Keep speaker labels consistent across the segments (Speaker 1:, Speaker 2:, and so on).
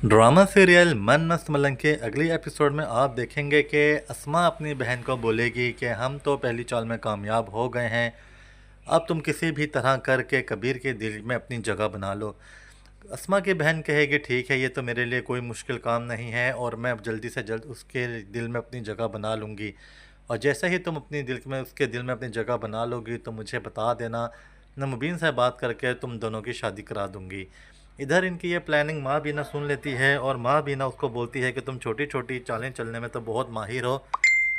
Speaker 1: Drama serial मन मस्त मलंग के अगली एपिसोड में आप देखेंगे कि अस्मा अपनी बहन को बोलेगी कि हम तो पहली चाल में कामयाब हो गए हैं। अब तुम किसी भी तरह करके कबीर के दिल में अपनी जगह बना लो। अस्मा की बहन कहेगी ठीक है, ये तो मेरे लिए कोई मुश्किल काम नहीं है और मैं अब जल्दी से जल्द उसके दिल में अपनी जगह बना लूँगी। और जैसे ही तुम अपनी दिल में उसके दिल में अपनी जगह बना लोगी तो मुझे बता देना, मैं मुबीन से बात करके तुम दोनों की शादी करा दूँगी। इधर इनकी ये प्लानिंग माँ भी ना सुन लेती है और माँ भी ना उसको बोलती है कि तुम छोटी छोटी चालें चलने में तो बहुत माहिर हो,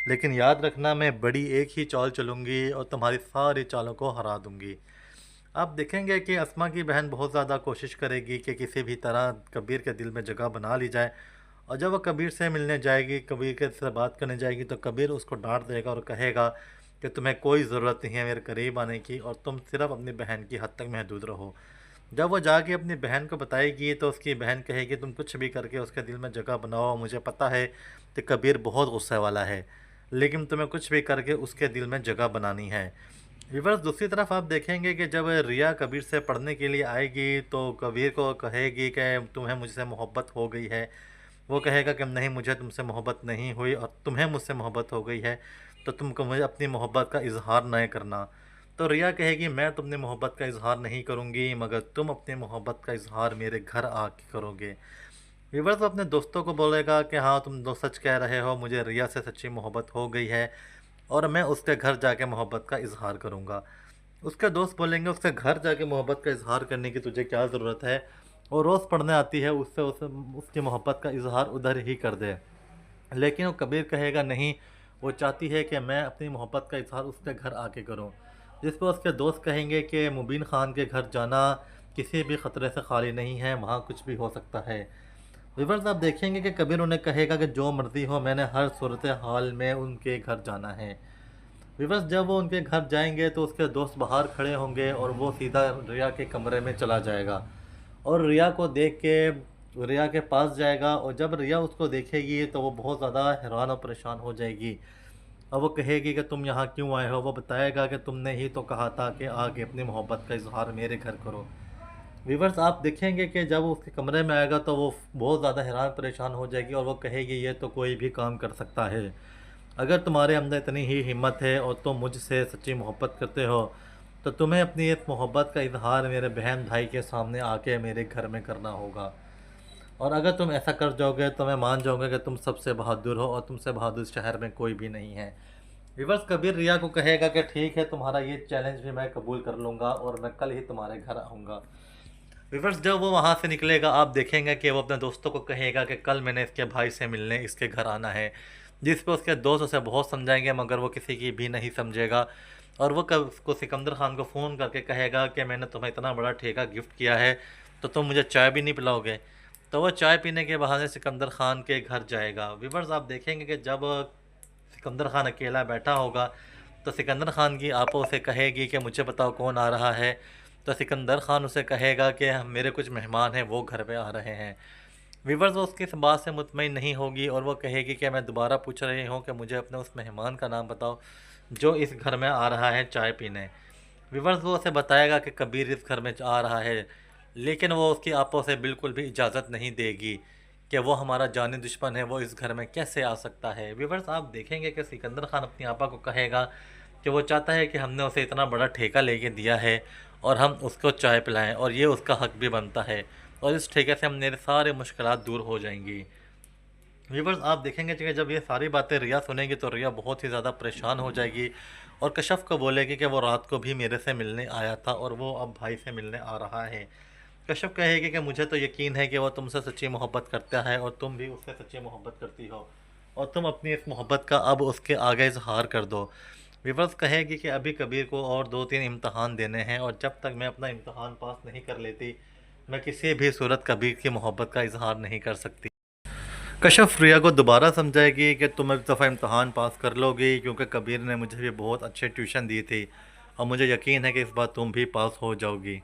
Speaker 1: लेकिन याद रखना मैं बड़ी एक ही चाल चलूँगी और तुम्हारी सारी चालों को हरा दूँगी। आप देखेंगे कि अस्मा की बहन बहुत ज़्यादा कोशिश करेगी कि किसी भी तरह कबीर के दिल में जगह बना ली जाए। और जब वह कबीर से मिलने जाएगी, कबीर के से बात करने जाएगी, तो कबीर उसको डांट देगा और कहेगा कि तुम्हें कोई ज़रूरत नहीं है मेरे करीब आने की और तुम सिर्फ अपनी बहन की हद तक महदूद रहो। जब वो जाके अपनी बहन को बताएगी तो उसकी बहन कहेगी तुम कुछ भी करके उसके दिल में जगह बनाओ, मुझे पता है कि कबीर बहुत गुस्से वाला है, लेकिन तुम्हें कुछ भी करके उसके दिल में जगह बनानी है। रिवर्स दूसरी तरफ आप देखेंगे कि जब रिया कबीर से पढ़ने के लिए आएगी तो कबीर को कहेगी कि तुम्हें मुझसे मोहब्बत हो गई है। वो कहेगा कि नहीं, मुझे तुमसे मोहब्बत नहीं हुई और तुम्हें मुझसे मोहब्बत हो गई है, तो तुमको मुझे अपनी मोहब्बत का इजहार न करना। तो रिया कहेगी मैं तुमने मोहब्बत का इजहार नहीं करूँगी, मगर तुम अपनी मोहब्बत का इजहार मेरे घर आके करोगे। विवर्स अपने दोस्तों को बोलेगा कि हाँ तुम दो सच कह रहे हो, मुझे रिया से सच्ची मोहब्बत हो गई है और मैं उसके घर जाके मोहब्बत का इजहार करूँगा। उसके दोस्त बोलेंगे उसके घर जाके मोहब्बत का इजहार करने की तुझे क्या ज़रूरत है, और रोज़ पढ़ने आती है, उससे उसकी मोहब्बत का इजहार उधर ही कर दे। लेकिन वो कबीर कहेगा नहीं, वो चाहती है कि मैं अपनी मोहब्बत का इजहार उसके घर आके करूं। जिस पर उसके दोस्त कहेंगे कि मुबीन ख़ान के घर जाना किसी भी ख़तरे से खाली नहीं है, वहाँ कुछ भी हो सकता है। विवर्स आप देखेंगे कि कबीर उन्हें कहेगा कि जो मर्ज़ी हो, मैंने हर सूरत हाल में उनके घर जाना है। विवर्स जब वो उनके घर जाएंगे तो उसके दोस्त बाहर खड़े होंगे और वो सीधा रिया के कमरे में चला जाएगा और रिया को देख के रिया के पास जाएगा। और जब रिया उसको देखेगी तो वो बहुत ज़्यादा हैरान और परेशान हो जाएगी और वो कहेगी कि तुम यहाँ क्यों आए हो। वो बताएगा कि तुमने ही तो कहा था कि आके अपनी मोहब्बत का इजहार मेरे घर करो। व्यूवर्स आप देखेंगे कि जब वो उसके कमरे में आएगा तो वो बहुत ज़्यादा हैरान परेशान हो जाएगी और वो कहेगी ये तो कोई भी काम कर सकता है। अगर तुम्हारे अंदर इतनी ही हिम्मत है और तुम मुझसे सच्ची मोहब्बत करते हो तो तुम्हें अपनी इस मोहब्बत का इजहार मेरे बहन भाई के सामने आके मेरे घर में करना होगा। और अगर तुम ऐसा कर जाओगे तो मैं मान जाऊँगा कि तुम सबसे बहादुर हो और तुमसे बहादुर शहर में कोई भी नहीं है। रिवर्स कबीर रिया को कहेगा कि ठीक है, तुम्हारा ये चैलेंज भी मैं कबूल कर लूँगा और मैं कल ही तुम्हारे घर आऊँगा। रिवर्स जब वो वहाँ से निकलेगा आप देखेंगे कि वो अपने दोस्तों को कहेगा कि कल मैंने इसके भाई से मिलने इसके घर आना है। जिस पर उसके दोस्त उसे बहुत समझाएंगे मगर वो किसी की भी नहीं समझेगा। और वो कब उसको सिकंदर खान को फ़ोन करके कहेगा कि मैंने तुम्हें इतना बड़ा ठेका गिफ्ट किया है तो तुम मुझे चाय भी नहीं पिलाओगे। तो वो चाय पीने के बहाने सिकंदर खान के घर जाएगा। विवर्स आप देखेंगे कि जब सिकंदर खान अकेला बैठा होगा तो सिकंदर खान की आपो उसे कहेगी कि मुझे बताओ कौन आ रहा है। तो सिकंदर खान उसे कहेगा कि मेरे कुछ मेहमान हैं, वो घर पे आ रहे हैं। वीवर्स वो उसकी इस बात से मुतमईन नहीं होगी और वो कहेगी कि मैं दोबारा पूछ रही हूँ कि मुझे अपने उस मेहमान का नाम बताओ जो इस घर में आ रहा है चाय पीने। वीवर्स वो उसे बताएगा कि कबीर इस घर में आ रहा है, लेकिन वो उसकी आपो से बिल्कुल भी इजाज़त नहीं देगी कि वो हमारा जानी दुश्मन है, वो इस घर में कैसे आ सकता है। वीवर्स आप देखेंगे कि सिकंदर खान अपनी आपा को कहेगा कि वो चाहता है कि हमने उसे इतना बड़ा ठेका लेके दिया है और हम उसको चाय पिलाएं और ये उसका हक भी बनता है और इस ठेके से हम मेरे सारे मुश्किलात दूर हो जाएंगी। व्यूवर्स आप देखेंगे कि जब ये सारी बातें रिया सुनेगी तो रिया बहुत ही ज़्यादा परेशान हो जाएगी और कशफ को बोलेगी कि वो रात को भी मेरे से मिलने आया था और वो अब भाई से मिलने आ रहा है। कशफ कहेगी कि मुझे तो यकीन है कि वो तुमसे सच्ची मोहब्बत करता है और तुम भी उससे सच्ची मोहब्बत करती हो और तुम अपनी इस मोहब्बत का अब उसके आगे इजहार कर दो। विवर्स कहेगी कि अभी कबीर को और 2-3 इम्तहान देने हैं और जब तक मैं अपना इम्तहान पास नहीं कर लेती मैं किसी भी सूरत कबीर की मोहब्बत का इजहार नहीं कर सकती। कशफ रिया को दोबारा समझाएगी कि तुम इस दफ़ा इम्तहान पास कर लोगी क्योंकि कबीर ने मुझे भी बहुत अच्छे ट्यूशन दी थी और मुझे यकीन है कि इस बार तुम भी पास हो जाओगी।